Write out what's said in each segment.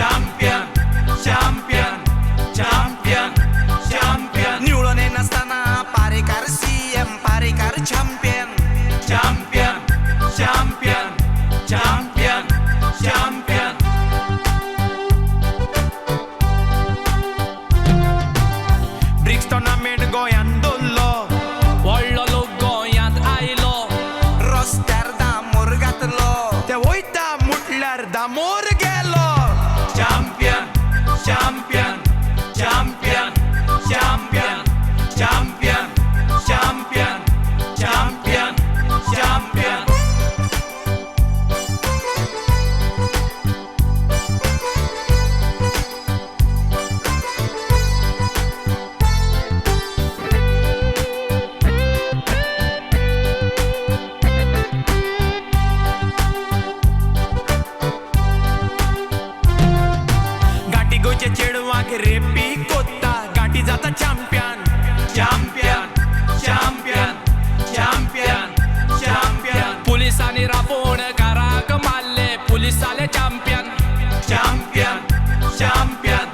champion champion champion champion निवडून नसताना Parrikar CM Parrikar champion champion champion champion champion BRICS tournament गोंयांत दवरलो व्हडलो लोक गोंयांत आयलो रस्त्यार दामोर घातलो ते वयता म्हटल्यार दामोर गेलो champion champion champion champion champion champion champion champion गाठी गोंयच्या चेडवांक रेपी कोत्ता गाठी जाता champion champion champion champion champion पुलिसांनी रापोण घराक मारले पुलीस जाले champion champion champion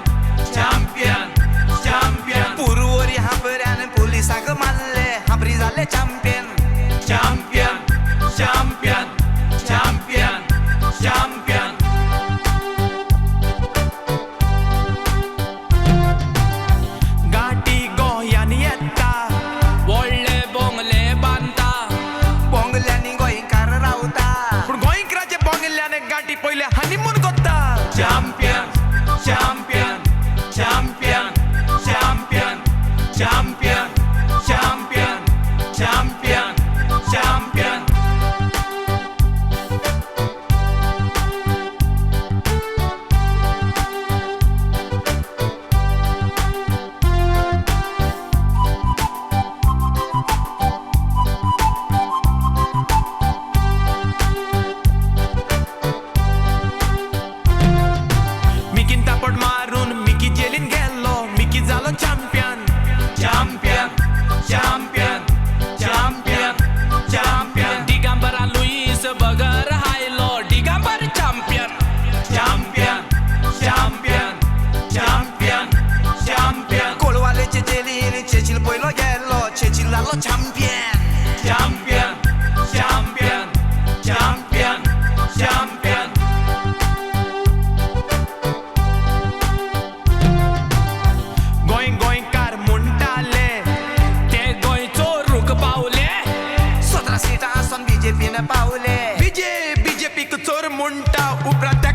champion champion पुरवरी हांबऱ्यान पुलिसाक मारले हांबरी जाले champion champion champion champion champion गाठी गोंयान येता व्हडले बोंगले बांदता बोंगल्यांनी गोंयकार रावता पूण गोंयकाराचे बोंगल्यान गाठी पयले हनीमून कोत्ता champion champion champion champion champion champion champion champion मिकीन तापड मारून मिकी जेलीन गेलो मिकी जालो champion champion champion champion champion दिगंबरा लुईस बगर हायलो Digambar champion champion champion champion champion कोळवालेचे जेलीन चेचिल पयलो गेलो चेचिल जालो champion champion champion champion champion गोंयकार म्हणटाले ते गोंयचो रूख पावले 17 सिटां आसून बीजेपीन पावले बीजेपीक चोर म्हणटा उपरांत